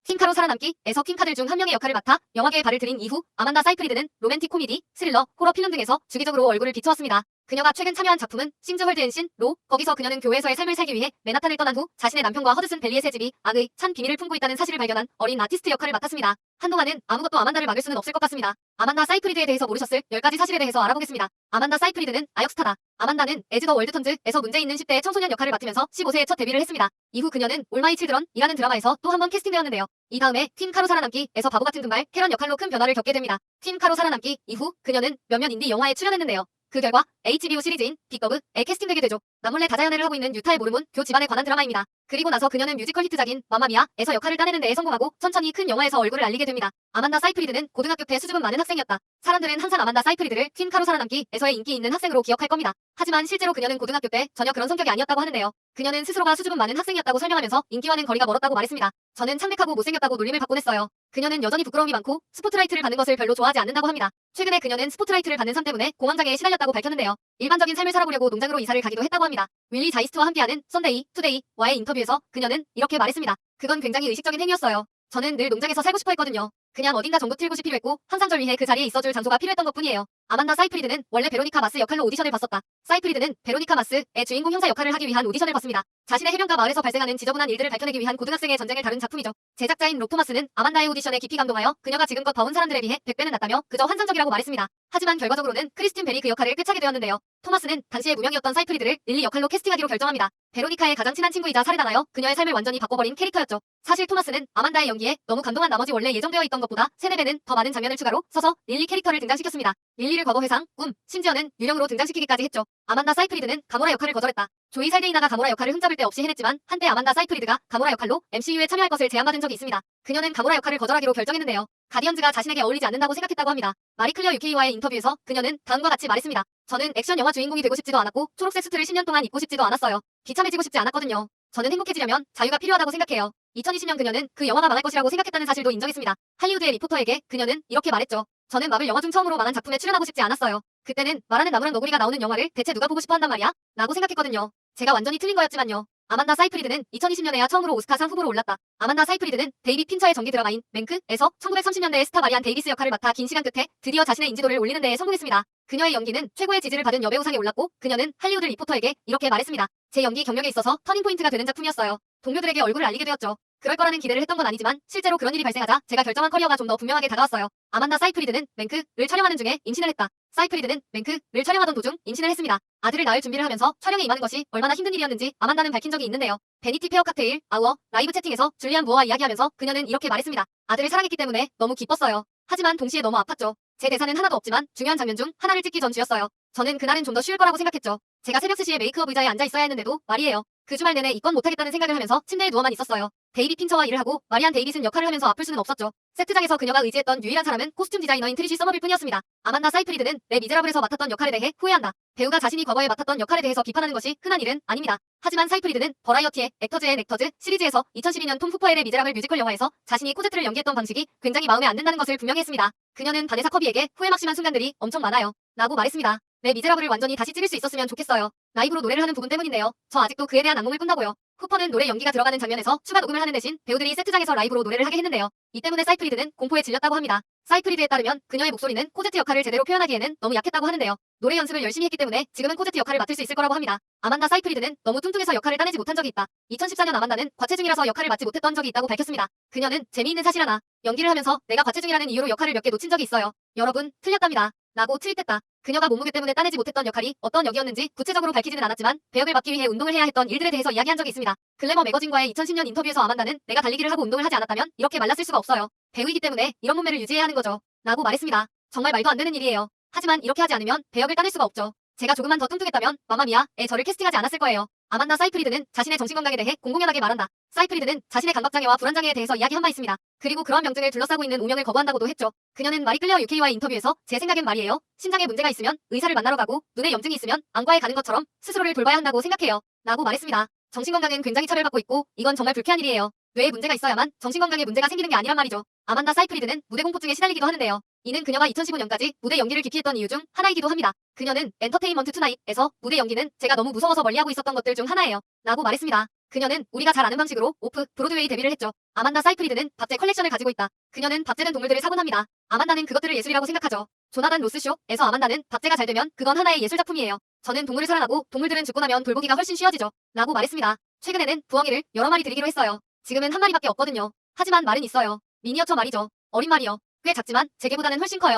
퀸카로 살아남기에서 퀸카들 중 한 명의 역할을 맡아 영화계에 발을 들인 이후 아만다 사이프리드는 로맨틱 코미디, 스릴러, 호러 필름 등에서 주기적으로 얼굴을 비춰왔습니다. 그녀가 최근 참여한 작품은 심즈월드 앤신, 로, 거기서 그녀는 교회에서의 삶을 살기 위해 맨하탄을 떠난 후 자신의 남편과 허드슨 밸리의 새 집이 악의 찬 비밀을 품고 있다는 사실을 발견한 어린 아티스트 역할을 맡았습니다. 한동안은 아무것도 아만다를 막을 수는 없을 것 같습니다. 아만다 사이프리드에 대해서 모르셨을 10가지 사실에 대해서 알아보겠습니다. 아만다 사이프리드는 아역스타다. 아만다는 에즈 더 월드 턴즈에서 문제 있는 10대의 청소년 역할을 맡으면서 15세에 첫 데뷔를 했습니다. 이후 그녀는 올 마이 칠드런이라는 드라마에서 또 한 번 캐스팅되었는데요. 이 다음에 퀸카로 살아남기에서 바보 같은 금발 캐런 역할로 큰 변화를 겪게 됩니다. 퀸카로 살아남기 이후 그녀는 몇몇 인디 영화에 출연했는데요. 그 결과 HBO 시리즈인 빅더브에 캐스팅되게 되죠. 남몰래 다자연애를 하고 있는 유타의 모르몬 교 집안에 관한 드라마입니다. 그리고 나서 그녀는 뮤지컬 히트작인 마마미아에서 역할을 따내는 데에 성공하고 천천히 큰 영화에서 얼굴을 알리게 됩니다. 아만다 사이프리드는 고등학교 때 수줍음 많은 학생이었다. 사람들은 항상 아만다 사이프리드를 퀸카로 살아남기에서의 인기 있는 학생으로 기억할 겁니다. 하지만 실제로 그녀는 고등학교 때 전혀 그런 성격이 아니었다고 하는데요. 그녀는 스스로가 수줍음 많은 학생이었다고 설명하면서 인기와는 거리가 멀었다고 말했습니다. 저는 창백하고 못생겼다고 놀림을 받곤 했어요. 그녀는 여전히 부끄러움이 많고 스포트라이트를 받는 것을 별로 좋아하지 않는다고 합니다. 최근에 그녀는 스포트라이트를 받는 삶 때문에 공황장애에 시달렸다고 밝혔는데요. 일반적인 삶을 살아보려고 농장으로 이사를 가기도 했다고 합니다. 윌리 자이스트와 함께하는 썬데이 투데이와의 인터뷰에서 그녀는 이렇게 말했습니다. 그건 굉장히 의식적인 행위였어요. 저는 늘 농장에서 살고 싶어 했거든요. 그냥 어딘가 정도 틀 곳이 필요했고 항상 절 위해 그 자리에 있어줄 장소가 필요했던 것뿐이에요. 아만다 사이프리드는 원래 베로니카 마스 역할로 오디션을 봤었다. 사이프리드는 베로니카 마스의 주인공 형사 역할을 하기 위한 오디션을 봤습니다. 자신의 해변가 마을에서 발생하는 지저분한 일들을 밝혀내기 위한 고등학생의 전쟁을 다룬 작품이죠. 제작자인 록 토마스는 아만다의 오디션에 깊이 감동하여 그녀가 지금껏 봐온 사람들에 비해 100배는 낫다며 그저 환상적이라고 말했습니다. 하지만 결과적으로는 크리스틴 벨이 그 역할을 꿰차게 되었는데요. 토마스는 당시에 무명이었던 사이프리드를 릴리 역할로 캐스팅하기로 결정합니다. 베로니카의 가장 친한 친구이자 살해당하여 그녀의 삶을 완전히 바꿔버린 캐릭터였죠. 사실 토마스는 아만다의 연기에 너무 감동한 나머지 원래 예정되어 있던 것보다 3~4배는 더 많은 장면을 추가로 써서 릴리 캐릭터를 등장시켰습니다. 릴리를 과거 회상, 꿈, 심지어는 유령으로 등장시키기까지 했죠. 아만다 사이프리드는 가모라 역할을 거절했다. 조이 살데이나가 가모라 역할을 흠잡을 데 없이 해냈지만 한때 아만다 사이프리드가 가모라 역할로 MCU에 참여할 것을 제안받은 적이 있습니다. 그녀는 가모라 역할을 거절하기로 결정했는데요. 가디언즈가 자신에게 어울리지 않는다고 생각했다고 합니다. 마리클리어 UK와의 인터뷰에서 그녀는 다음과 같이 말했습니다. 저는 액션 영화 주인공이 되고 싶지도 않았고 초록색 수트를 10년 동안 입고 싶지도 않았어요. 비참해지고 싶지 않았거든요. 저는 행복해지려면 자유가 필요하다고 생각해요. 2020년 그녀는 그 영화가 망할 것이라고 생각했다는 사실도 인정했습니다. 할리우드의 리포터에게 그녀는 이렇게 말했죠. 저는 마블 영화 중 처음으로 망한 작품에 출연하고 싶지 않았어요. 그때는 말하는 나무랑 너구리가 나오는 영화를 대체 누가 보고 싶어 한단 말이야? 라고 생각했거든요. 제가 완전히 틀린 거였지만요. 아만다 사이프리드는 2020년에야 처음으로 오스카상 후보로 올랐다. 아만다 사이프리드는 데이빗 핀처의 전기 드라마인 맨크에서 1930년대의 스타 마리안 데이비스 역할을 맡아 긴 시간 끝에 드디어 자신의 인지도를 올리는 데에 성공했습니다. 그녀의 연기는 최고의 지지를 받은 여배우상에 올랐고 그녀는 할리우드 리포터에게 이렇게 말했습니다. 제 연기 경력에 있어서 터닝포인트가 되는 작품이었어요. 동료들에게 얼굴을 알리게 되었죠. 그럴 거라는 기대를 했던 건 아니지만 실제로 그런 일이 발생하자 제가 결정한 커리어가 좀 더 분명하게 다가왔어요. 아만다 사이프리드는 맨크를 촬영하는 중에 임신을 했다. 사이프리드는 맨크를 촬영하던 도중 임신을 했습니다. 아들을 낳을 준비를 하면서 촬영에 임하는 것이 얼마나 힘든 일이었는지 아만다는 밝힌 적이 있는데요. 베니티 페어 칵테일, 아워, 라이브 채팅에서 줄리안 무어와 이야기하면서 그녀는 이렇게 말했습니다. 아들을 사랑했기 때문에 너무 기뻤어요. 하지만 동시에 너무 아팠죠. 제 대사는 하나도 없지만 중요한 장면 중 하나를 찍기 전 주였어요. 저는 그날은 좀 더 쉬울 거라고 생각했죠. 제가 새벽 3시에 메이크업 의자에 앉아 있어야 했는데도 말이에요. 그 주말 내내 이건 못하겠다는 생각을 하면서 침대에 누워만 있었어요. 데이빗 핀처와 일을 하고 마리안 데이빗은 역할을 하면서 아플 수는 없었죠. 세트장에서 그녀가 의지했던 유일한 사람은 코스튬 디자이너인 트리시 서머빌 뿐이었습니다. 아만다 사이프리드는 레 미제라블에서 맡았던 역할에 대해 후회한다. 배우가 자신이 과거에 맡았던 역할에 대해서 비판하는 것이 흔한 일은 아닙니다. 하지만 사이프리드는 버라이어티의 액터즈 앤 액터즈 시리즈에서 2012년 톰 후퍼의 레 미제라블 뮤지컬 영화에서 자신이 코제트를 연기했던 방식이 굉장히 마음에 안 든다는 것을 분명히 했습니다. 그녀는 바네사 커비에게 후회막심한 순간들이 엄청 많아요. 라고 말했습니다. 레 미제라블을 완전히 다시 찍을 수 있었으면 좋겠어요. 라이브로 노래를 하는 부분 때문인데요. 저 아직도 그에 대한 악몽을 꾼다고요. 후퍼는 노래 연기가 들어가는 장면에서 추가 녹음을 하는 대신 배우들이 세트장에서 라이브로 노래를 하게 했는데요. 이 때문에 사이프리드는 공포에 질렸다고 합니다. 사이프리드에 따르면 그녀의 목소리는 코제트 역할을 제대로 표현하기에는 너무 약했다고 하는데요. 노래 연습을 열심히 했기 때문에 지금은 코제트 역할을 맡을 수 있을 거라고 합니다. 아만다 사이프리드는 너무 뚱뚱해서 역할을 따내지 못한 적이 있다. 2014년 아만다는 과체중이라서 역할을 맡지 못했던 적이 있다고 밝혔습니다. 그녀는 재미있는 사실 하나. 연기를 하면서 내가 과체중이라는 이유로 역할을 몇 개 놓친 적이 있어요. 여러분, 틀렸답니다. 라고 트윗했다. 그녀가 몸무게 때문에 따내지 못했던 역할이 어떤 역이었는지 구체적으로 밝히지는 않았지만 배역을 맡기 위해 운동을 해야 했던 일들에 대해서 이야기한 적이 있습니다. 글래머 매거진과의 2010년 인터뷰에서 아만다는 내가 달리기를 하고 운동을 하지 않았다면 이렇게 말랐을 수가 없어요. 배우이기 때문에 이런 몸매를 유지해야 하는 거죠. 라고 말했습니다. 정말 말도 안 되는 일이에요. 하지만 이렇게 하지 않으면 배역을 따낼 수가 없죠. 제가 조금만 더 뚱뚱했다면 마마미아에 저를 캐스팅하지 않았을 거예요. 아만다 사이프리드는 자신의 정신건강에 대해 공공연하게 말한다. 사이프리드는 자신의 감각장애와 불안장애에 대해서 이야기한 바 있습니다. 그리고 그런 병증을 둘러싸고 있는 오명을 거부한다고도 했죠. 그녀는 마리클레어 UK와의 인터뷰에서 제 생각엔 말이에요. 심장에 문제가 있으면 의사를 만나러 가고 눈에 염증이 있으면 안과에 가는 것처럼 스스로를 돌봐야 한다고 생각해요. 라고 말했습니다. 정신건강은 굉장히 차별받고 있고 이건 정말 불쾌한 일이에요. 뇌에 문제가 있어야만 정신건강에 문제가 생기는 게 아니란 말이죠. 아만다 사이프리드는 무대 공포증에 시달리기도 하는데요. 이는 그녀가 2015년까지 무대 연기를 기피했던 이유 중 하나이기도 합니다. 그녀는 엔터테인먼트 투나잇에서 무대 연기는 제가 너무 무서워서 멀리하고 있었던 것들 중 하나예요. 라고 말했습니다. 그녀는 우리가 잘 아는 방식으로 오프 브로드웨이 데뷔를 했죠. 아만다 사이프리드는 박제 컬렉션을 가지고 있다. 그녀는 박제된 동물들을 사곤 합니다. 아만다는 그것들을 예술이라고 생각하죠. 조나단 로스쇼에서 아만다는 박제가 잘 되면 그건 하나의 예술 작품이에요. 저는 동물을 사랑하고 동물들은 죽고 나면 돌보기가 훨씬 쉬워지죠. 라고 말했습니다. 최근에는 부엉이를 여러 마리 드리기로 했어요. 지금은 한 마리밖에 없거든요. 하지만 말은 있어요. 미니어처 말이죠. 어린 말이요. 꽤 작지만 제게보다는 훨씬 커요.